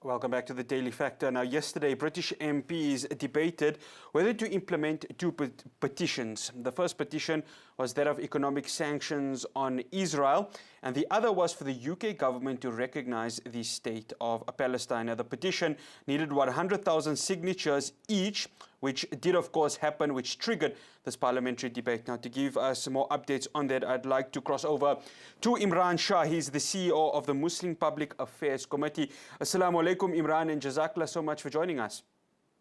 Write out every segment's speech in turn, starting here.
Welcome back to the Daily Factor. Now, yesterday, British MPs debated whether to implement two petitions. The first petition was that of economic sanctions on Israel, and the other was for the UK government to recognize the state of Palestine. Now, the petition needed 100,000 signatures each, which did, of course, happen, which triggered this parliamentary debate. Now, to give us more updates on that, I'd like to cross over to Imran Shah. He's the CEO of the Muslim Public Affairs Committee. Assalamu alaikum, Imran, and Jazakallah so much for joining us.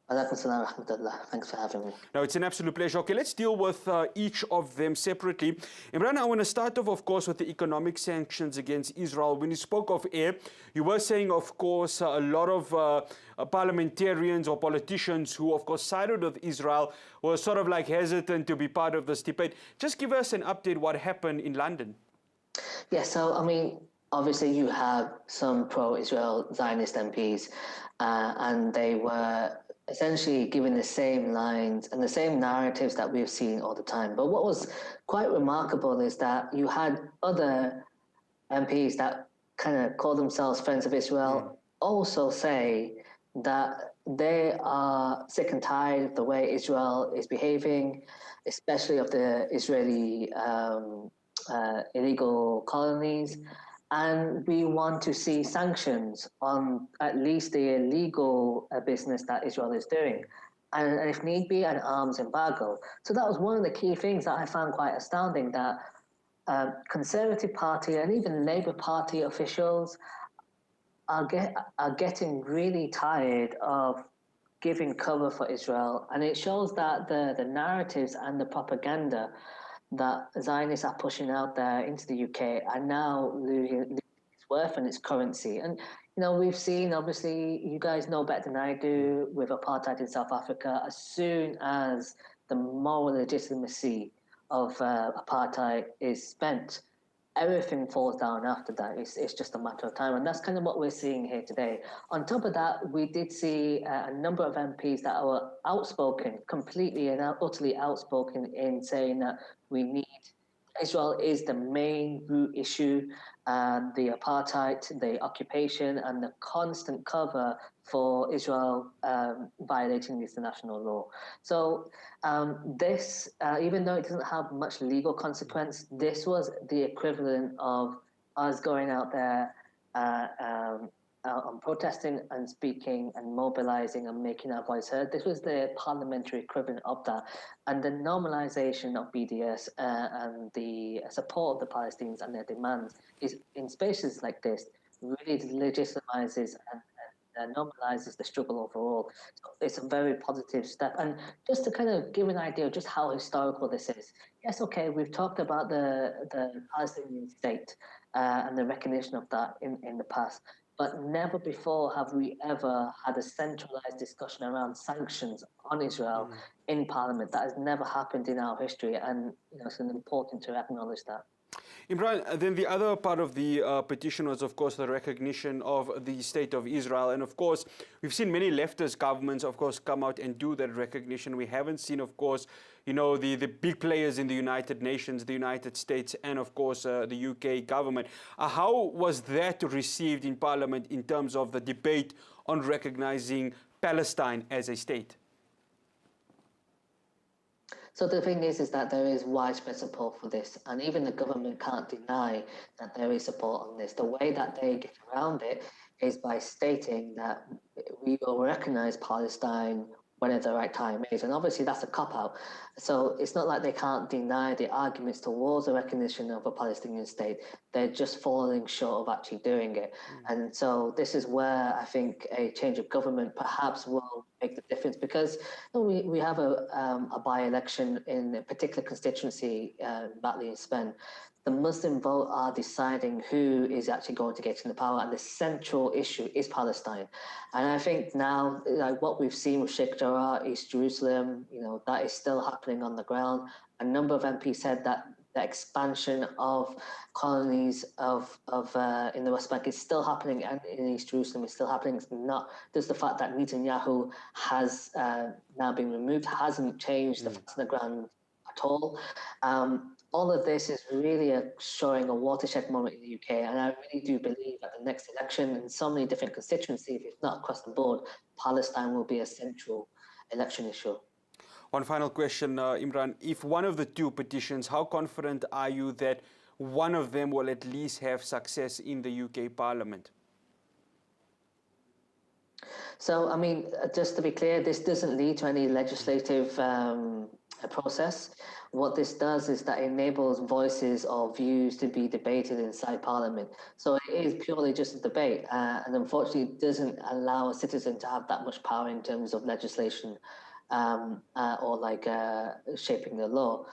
Thanks for having me. No, it's an absolute pleasure. Okay, let's deal with each of them separately. Imran, I want to start off, of course, with the economic sanctions against Israel. When you spoke of air, you were saying, of course, a lot of parliamentarians or politicians who, of course, sided with Israel were sort of like hesitant to be part of this debate. Just give us an update what happened in London. Yeah, so, I mean, obviously you have some pro-Israel Zionist MPs, and they were essentially given the same lines and the same narratives that we've seen all the time. But what was quite remarkable is that you had other MPs that kind of call themselves friends of Israel also say that they are sick and tired of the way Israel is behaving, especially of the Israeli illegal colonies. And we want to see sanctions on at least the illegal business that Israel is doing. And if need be, an arms embargo. So that was one of the key things that I found quite astounding, that Conservative Party and even Labour Party officials are getting really tired of giving cover for Israel. And it shows that the narratives and the propaganda that Zionists are pushing out there into the UK are now losing its worth and its currency. And, you know, we've seen, obviously, you guys know better than I do, with apartheid in South Africa, as soon as the moral legitimacy of apartheid is spent, everything falls down after that. It's just a matter of time. And that's kind of what we're seeing here today. On top of that, we did see a number of MPs that were outspoken, completely and utterly outspoken in saying that Israel is the main root issue, the apartheid, the occupation, and the constant cover for Israel violating international law. So this, even though it doesn't have much legal consequence, this was the equivalent of us going out there on protesting and speaking and mobilizing and making our voice heard. This was the parliamentary equivalent of that. And the normalization of BDS and the support of the Palestinians and their demands is, in spaces like this, really legitimizes and normalizes the struggle overall. So it's a very positive step. And just to kind of give an idea of just how historical this is. Yes, okay, we've talked about the Palestinian state and the recognition of that in the past. But never before have we ever had a centralized discussion around sanctions on Israel in Parliament. That has never happened in our history, and you know, it's important to acknowledge that. Imran, then the other part of the petition was, of course, the recognition of the state of Israel. And, of course, we've seen many leftist governments, of course, come out and do that recognition. We haven't seen, of course, you know, the big players in the United Nations, the United States, and, of course, the UK government. How was that received in Parliament in terms of the debate on recognizing Palestine as a state? So the thing is that there is widespread support for this, and even the government can't deny that there is support on this. The way that they get around it is by stating that we will recognize Palestine whenever the right time is, and obviously that's a cop-out. So it's not like they can't deny the arguments towards the recognition of a Palestinian state. They're just falling short of actually doing it. And so this is where I think a change of government perhaps will make the difference, because you know, we have a by-election in a particular constituency, Batley and Spen. The Muslim vote are deciding who is actually going to get in the power, and the central issue is Palestine. And I think now, like what we've seen with Sheikh Jarrah, East Jerusalem, you know, that is still happening on the ground. A number of MPs said that the expansion of colonies in the West Bank is still happening, and in East Jerusalem is still happening. It's not just the fact that Netanyahu has now been removed hasn't changed the facts on the ground at all. all of this is really showing a watershed moment in the UK, and I really do believe at the next election, in so many different constituencies, if not across the board, Palestine will be a central election issue. One final question, Imran. If one of the two petitions, how confident are you that one of them will at least have success in the UK Parliament? So, I mean, just to be clear, this doesn't lead to any legislative process. What this does is that enables voices or views to be debated inside Parliament. So it is purely just a debate, and unfortunately, it doesn't allow a citizen to have that much power in terms of legislation or like shaping the law.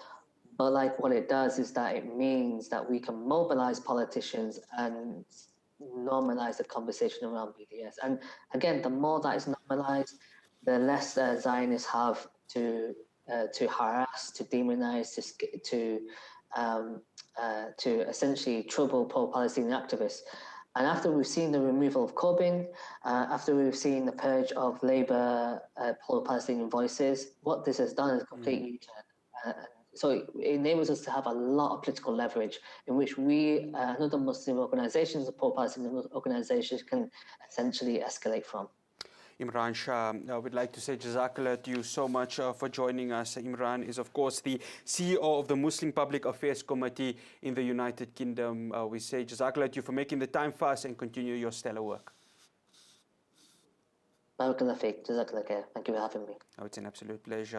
But like what it does is that it means that we can mobilize politicians and normalize the conversation around BDS. And again, the more that is normalized, the less Zionists have to harass, to demonize, to essentially trouble pro-Palestinian activists. And after we've seen the removal of Corbyn, after we've seen the purge of Labour pro-Palestinian voices, what this has done is a complete U-turn. So it enables us to have a lot of political leverage in which we and other Muslim organizations, pro-Palestinian organizations, can essentially escalate from. Imran Shah, I would like to say Jazakallah to you so much for joining us. Imran is, of course, the CEO of the Muslim Public Affairs Committee in the United Kingdom. We say Jazakallah to you for making the time for us and continue your stellar work. Barakallah feek. Jazakallah khair. Thank you for having me. Oh, it's an absolute pleasure.